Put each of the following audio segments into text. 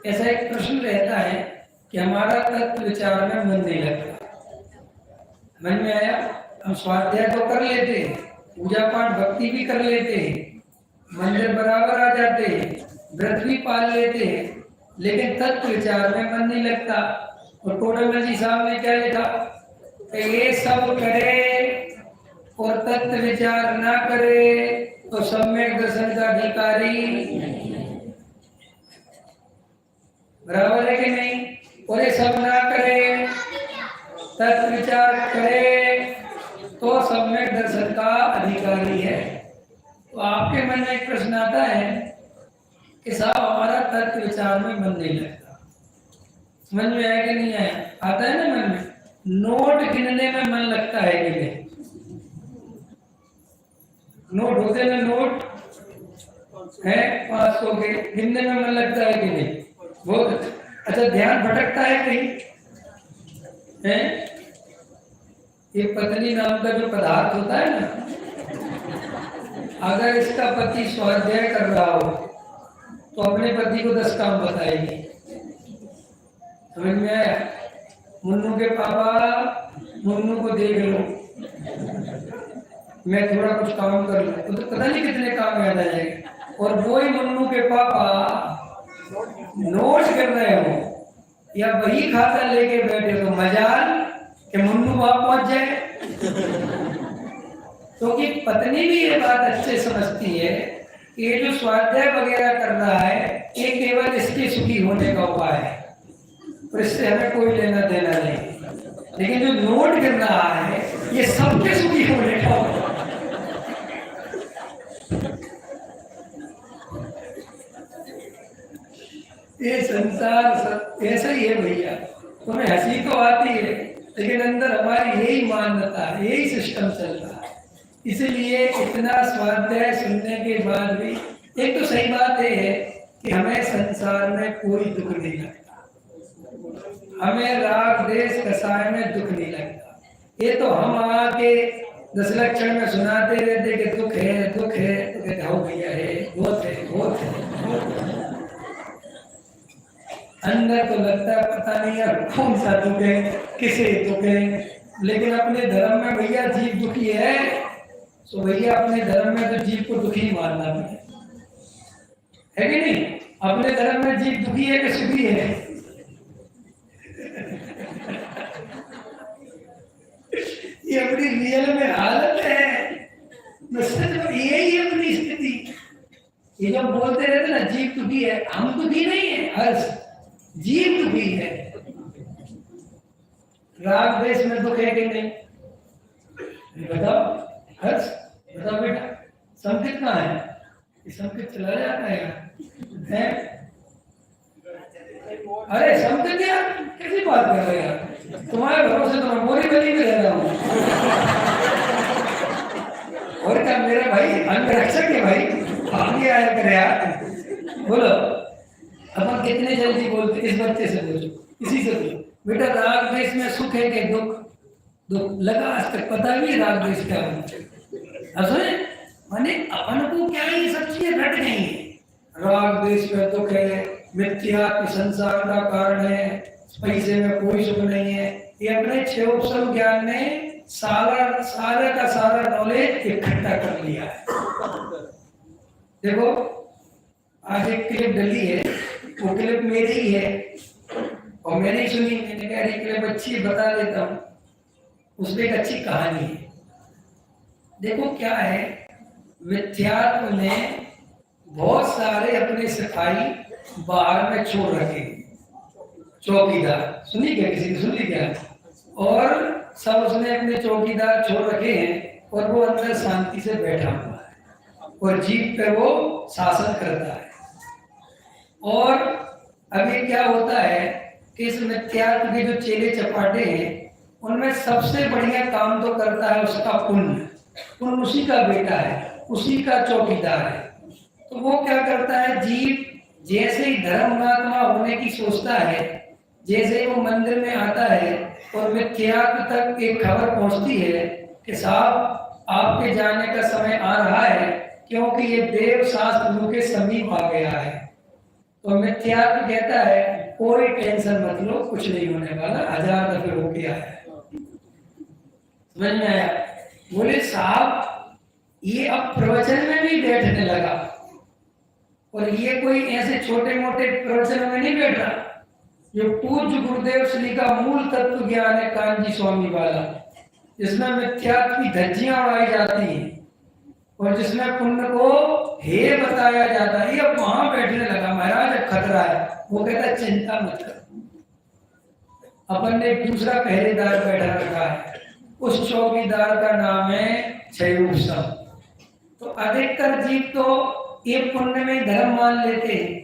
ऐसा एक प्रश्न रहता है कि हमारा तत्व विचार में मन नहीं लगता। मन में आया, हम स्वाध्याय तो कर लेते, पूजा पाठ भक्ति भी कर लेते, मंदिर बराबर आ जाते, व्रत भी पाल लेते, लेकिन तत्व विचार में मन नहीं लगता। और टोडरमल जी साहब ने क्या लिखा कि ये सब करे और तत्व विचार ना करे तो सम्यक दर्शन का अधिकारी। बराबर है कि नहीं? और ये सब ना करे, तत्व विचार करे तो सम्यक दर्शन का अधिकारी है। तो आपके मन में एक प्रश्न आता है कि साहब हमारा तत्व विचार में मन नहीं लगता। समझ में आया कि नहीं आया? आता है ना मन में। नोट गिनने में मन लगता है कि नहीं? नोट होते ना, नोट है 500 के, गिनने में मन लगता है कि नहीं? बहुत अच्छा। ध्यान भटकता है कहीं है? ये पत्नी नाम का जो पदार्थ होता है ना, अगर इसका पति स्वाध्याय कर रहा हो तो अपने पति को 10 काम बताएगी। समझ में आया? मुन्नू के पापा, मुन्नू को देख लो, मैं थोड़ा कुछ काम कर लूं, तो पता नहीं कितने काम याद आ जाएंगे। और वो ही मुन्नू के पापा नोट कर रहे हो या वही खाता लेके बैठे तो मजाल कि मुन्नू वहां पहुंच जाए। क्योंकि पत्नी भी ये बात अच्छे समझती है कि ये जो स्वाध्याय वगैरह कर रहा है ये केवल इसके सुखी होने का उपाय है और इससे हमें कोई लेना देना नहीं। लेकिन जो नोट कर रहा है ये सबके सुखी होने का उपाय। ये संसार ऐसा ही है भैया। तुम्हें हंसी तो आती है लेकिन अंदर हमारी यही मान्यता है, यही सिस्टम चल रहा है। इसलिए इतना स्वाध्याय सुनने के बाद भी एक तो सही बात है कि हमें संसार में कोई दुख नहीं लगता, हमें राग देश कसाय में दुख नहीं लगता। ये तो हम आके 10 लक्षण में सुनाते रहते कि दुख है दुख है, तो कहते हो भैया है, बहुत है बहुत है। अंदर तो लगता है पता नहीं यार कौन सा दुख है, किसे दुख है। लेकिन अपने धर्म में भैया जीव दुखी है, तो भैया अपने धर्म में तो जीव को दुखी मानना भी है कि नहीं? अपने धर्म में जीव दुखी है कि सुखी है? ये अपनी रियल में हालत है, यही है अपनी स्थिति। ये जब बोलते रहते ना जीव दुखी है, हम दुखी नहीं है, हर्ष जीव दुखी है। राग देश में दुख है कि नहीं? बताओ हर्ष, बताओ बेटा। संकेत कहाँ है? ये संकेत चला जाता है? अरे संकेत यार कैसी बात कर रहे यार? तुम्हारे भरोसे तो मैं बोरी बली में रह रहा हूँ। और क्या मेरा भाई अंगरक्षक है भाई, आगे आया करे यार। बोलो अपन कितने जल्दी बोलते, इस बच्चे से बोलो, इसी से बोलो बेटा। राग देश में सुख है कि दुख? दुख लगा, आज तक पता भी राग देश क्या होता है। माने अपन को क्या ये सब चीजें घट गई है। राग देश में दुख है, मिथ्या संसार का कारण है, पैसे में कोई सुख नहीं है। ये अपने क्षयोपम ज्ञान में सारा का सारा नॉलेज इकट्ठा कर लिया है। देखो आज एक क्लिप डली है, वो क्लिप मेरी ही है और मैंने ही सुनी। मैंने कहा ये क्लिप अच्छी है, बता देता हूँ। उसमें एक अच्छी कहानी है। देखो क्या है, मिथ्यात्व ने बहुत सारे अपने सिपाही बाहर में छोड़ रखे, चौकीदार। सुनी क्या? किसी ने सुनी क्या? और सब उसने अपने चौकीदार छोड़ रखे हैं और वो अंदर शांति से बैठा हुआ है और जीप पे वो शासन करता है। और अभी क्या होता है कि इस मिथ्यात्व के जो चेले चपाटे हैं उनमें सबसे बढ़िया काम तो करता है उसका पुण्य। पुण्य उसी का बेटा है, उसी का चौकीदार है। तो वो क्या करता है, जीव जैसे ही धर्मात्मा होने की सोचता है, जैसे ही वो मंदिर में आता है और मिथ्यात्व तक एक खबर पहुंचती है कि साहब आपके जाने का समय आ रहा है, क्योंकि ये देव शास्त्र के समीप आ गया है। और मिथ्यात्व कहता है कोई टेंशन मत लो, कुछ नहीं होने वाला, 1000 दफे होके आया है। समझ में आया? बोले साहब ये अब प्रवचन में भी बैठने लगा, और ये कोई ऐसे छोटे मोटे प्रवचन में नहीं बैठ रहा। जो पूज्य गुरुदेव श्री का मूल तत्व ज्ञान है कांजी स्वामी वाला, जिसमें मिथ्यात्व की धज्जियां उड़ाई जाती हैं और जिसमें पुण्य को हे बताया जाता है, ये अब वहां बैठने लगा। महाराज अब खतरा है। वो कहता चिंता मत कर, अपन ने दूसरा पहरेदार बैठा रखा है, उस चौकीदार का नाम है क्षयोत्सव। तो अधिकतर जीव तो ये पुण्य में धर्म मान लेते हैं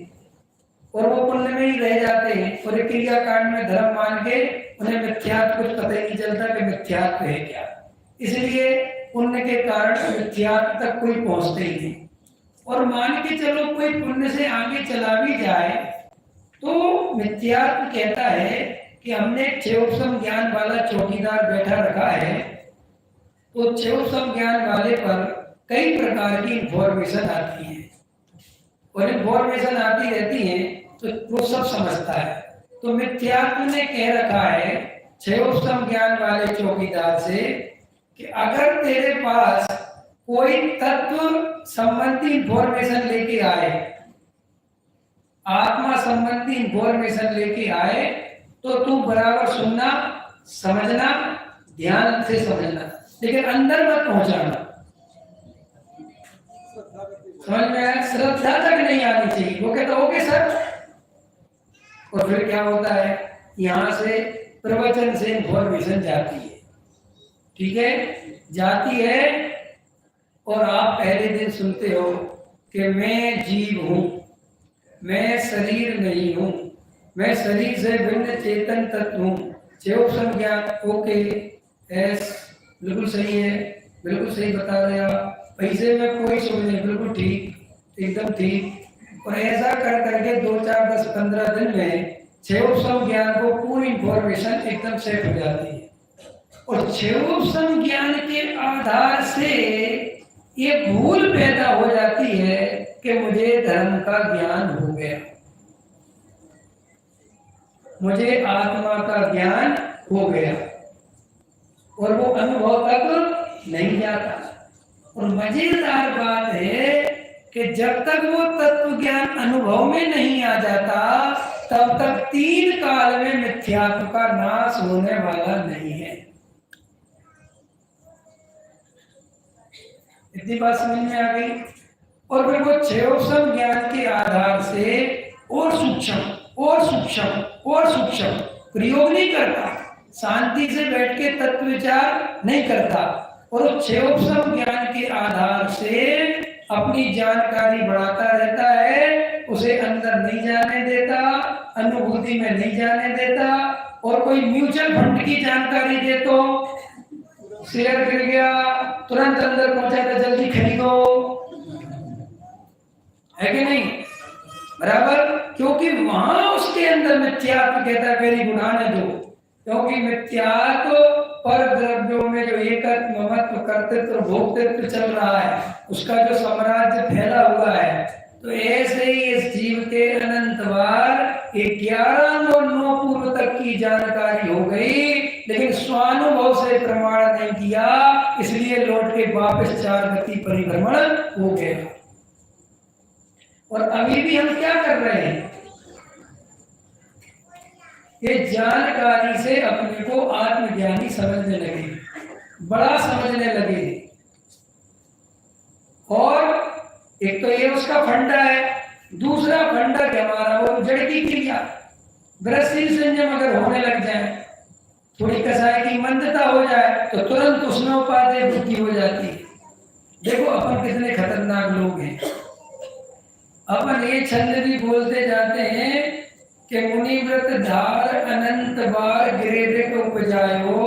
और वो पुण्य में ही रह जाते हैं, और क्रिया कांड में धर्म मान के उन्हें मिथ्यात्व कुछ पता ही नहीं चलता कि मिथ्यात्व है क्या। इसलिए पुण्य के कारण मिथ्यात्व तक कोई पहुंचते ही नहीं। और मान के चलो कोई पुण्य से आगे चला भी जाए तो मिथ्यात्व कहता है कि हमने क्षयोत्सम ज्ञान वाला चौकीदार बैठा रखा है, तो क्षयोत्सम ज्ञान वाले पर कई प्रकार की इंफॉर्मेशन आती है, और इंफॉर्मेशन आती रहती है तो वो सब समझता है। तो मिथ्यात्व ने कह रखा है क्षयोत्सम ज्ञान वाले चौकीदार से कि अगर तेरे पास कोई तत्व संबंधी इंफॉर्मेशन लेके आए, आत्मा संबंधी इंफॉर्मेशन लेके आए, तो तू बराबर सुनना, समझना, ध्यान से समझना, लेकिन अंदर मत पहुंचाना। समझ में आया? श्रद्धा तक नहीं आनी चाहिए। वो कहता ओके सर, और फिर क्या होता है, यहां से प्रवचन से इंफॉर्मेशन जाती है, ठीक है, जाती है, और आप पहले दिन सुनते हो कि मैं जीव हूं, मैं शरीर नहीं हूं, मैं शरीर से भिन्न चेतन तत्व हूं। क्षयोत्सम ज्ञान ओके, एस बिल्कुल सही है, बिल्कुल सही बता रहे आप, पैसे में कोई सुन नहीं, बिल्कुल ठीक, एकदम ठीक। और ऐसा कर करके 2, 4, 10, 15 दिन में क्षयोत्सम ज्ञान को पूरी इंफॉर्मेशन एकदम सेट हो जाती है। और क्षयोत्सम ज्ञान के आधार से ये भूल पैदा हो जाती है कि मुझे धर्म का ज्ञान हो गया, मुझे आत्मा का ज्ञान हो गया, और वो अनुभव तक नहीं जाता। और मजेदार बात है कि जब तक वो तत्व ज्ञान अनुभव में नहीं आ जाता, तब तक 3 काल में मिथ्यात्व का नाश होने वाला नहीं है। इतनी बात समझ में आ गई? और फिर वो क्षयोत्सम ज्ञान के आधार से और सूक्ष्म और सूक्ष्म और सूक्ष्म प्रयोग नहीं करता, शांति से बैठ के तत्व विचार नहीं करता, और क्षयोत्सम ज्ञान के आधार से अपनी जानकारी बढ़ाता रहता है, उसे अंदर नहीं जाने देता, अनुभूति में नहीं जाने देता। और कोई म्यूचुअल फंड की जानकारी दे तो शेयर गिर गया, तुरंत अंदर पहुंचा था, जल्दी खरीदो, है कि नहीं? बराबर, क्योंकि वहां उसके अंदर मिथ्यात्व कहता है मेरी गुनाह ने दो, क्योंकि मिथ्यात्व पर द्रव्यों में जो एकत्व, ममत्व, कर्तृत्व, भोक्तृत्व चल रहा है, उसका जो साम्राज्य फैला हुआ है। तो ऐसे ही इस जीव के अनंत बार 11 और 9 पूर्व तक की जानकारी हो गई, लेकिन स्वानुभव से प्रमाण नहीं किया, इसलिए लौट के वापस 4 गति परिभ्रमण हो गया। और अभी भी हम क्या कर रहे हैं, ये जानकारी से अपने को आत्मज्ञानी समझने लगे, बड़ा समझने लगे। और एक तो ये उसका फंडा है, दूसरा फंडा क्या हमारा, वो जड़ की क्रिया, ग्रसिल संयम अगर होने लग जाए, थोड़ी कसाई की मंदता हो जाए, तो तुरंत उसमें उपादेय बुद्धि हो जाती है। देखो अपन कितने खतरनाक लोग हैं। अपन ये छंद भी बोलते जाते हैं कि मुनि व्रत धार अनंत बार गिरे को उपजायो,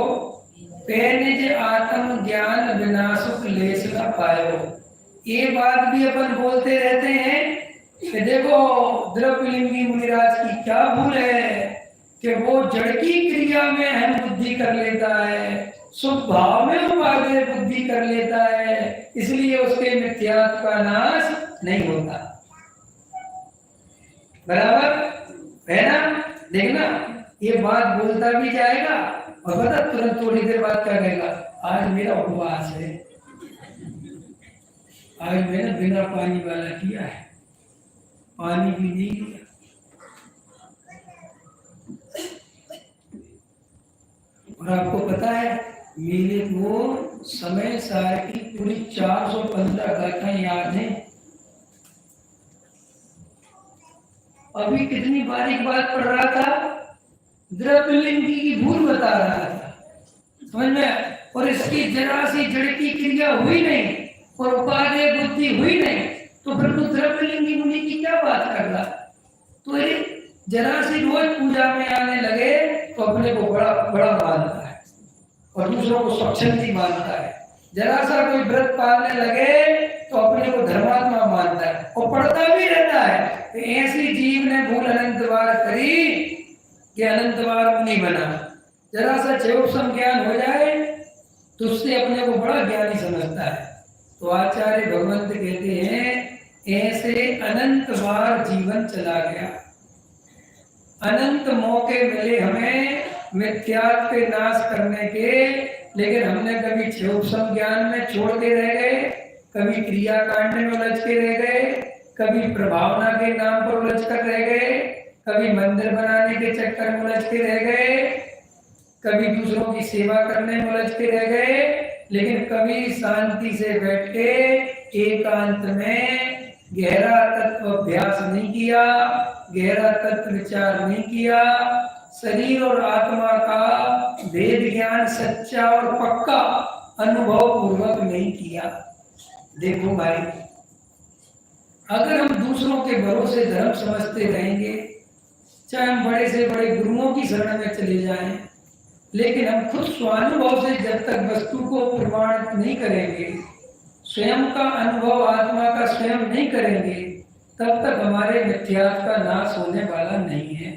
पैनिज आत्म ज्ञान विनाशुक लेस न पायो। ये बात भी अपन बोलते रहते हैं कि देखो द्रव्यलिंगी मुनिराज की क्या भूल है कि वो जड़ की क्रिया में अहम बुद्धि कर लेता है, शुभ भाव में उपादेय बुद्धि कर लेता है, इसलिए उसके मिथ्यात्व का नाश नहीं होता। बराबर है ना। देखना ये बात बोलता भी जाएगा और पता तुरंत थोड़ी देर बाद क्या कहेगा, आज मेरा उपवास है, आज मैंने बिना पानी वाला किया है, पानी भी नहीं लिया। और आपको पता है मेरे को समय सार की पूरी 415 गाथाएं याद हैं। अभी कितनी बारीक बात पढ़ रहा था, द्रव्यलिंगी की भूल बता रहा था, समझ में। और इसकी जरा सी जड़ की क्रिया हुई नहीं और उपादेय बुद्धि हुई नहीं, तो फिर तो द्रव्यलिंगी मुनि की क्या बात कर रहा। तो ये जरा सी रोज पूजा में आने लगे तो अपने को बड़ा बड़ा मानता है और दूसरों को स्वच्छंदी मानता है। जरा सा कोई व्रत पालने लगे तो अपने को धर्मात्मा मानता है और पढ़ता भी रहता है। तो ऐसी जीव ने भूल अनंत बार करी कि अनंत बार मुनि बना। जरा सा क्षयोपम ज्ञान हो जाए तो उससे अपने को बड़ा ज्ञानी समझता है। तो आचार्य भगवंत कहते हैं ऐसे अनंत बार जीवन चला गया, अनंत मौके मिले हमें मिथ्यात्व के नाश करने के, लेकिन हमने कभी क्षयोपम ज्ञान में छोड़ के रह गए, कभी क्रिया कांड में उलझ के रह गए, कभी प्रभावना के नाम पर उलझ कर रह गए, कभी मंदिर बनाने के चक्कर में उलझ के रह गए, कभी दूसरों की सेवा करने में उलझ के रह गए, लेकिन कभी शांति से बैठ के एकांत में गहरा तत्व अभ्यास नहीं किया, गहरा तत्व विचार नहीं किया, शरीर और आत्मा का भेद ज्ञान सच्चा और पक्का अनुभव पूर्वक नहीं किया। देखो भाई, अगर हम दूसरों के भरोसे धर्म समझते रहेंगे, चाहे हम बड़े से बड़े गुरुओं की शरण में चले जाएं, लेकिन हम खुद स्वानुभव से जब तक वस्तु को प्रमाणित नहीं करेंगे, स्वयं का अनुभव आत्मा का स्वयं नहीं करेंगे, तब तक हमारे मिथ्यात्व का नाश होने वाला नहीं है।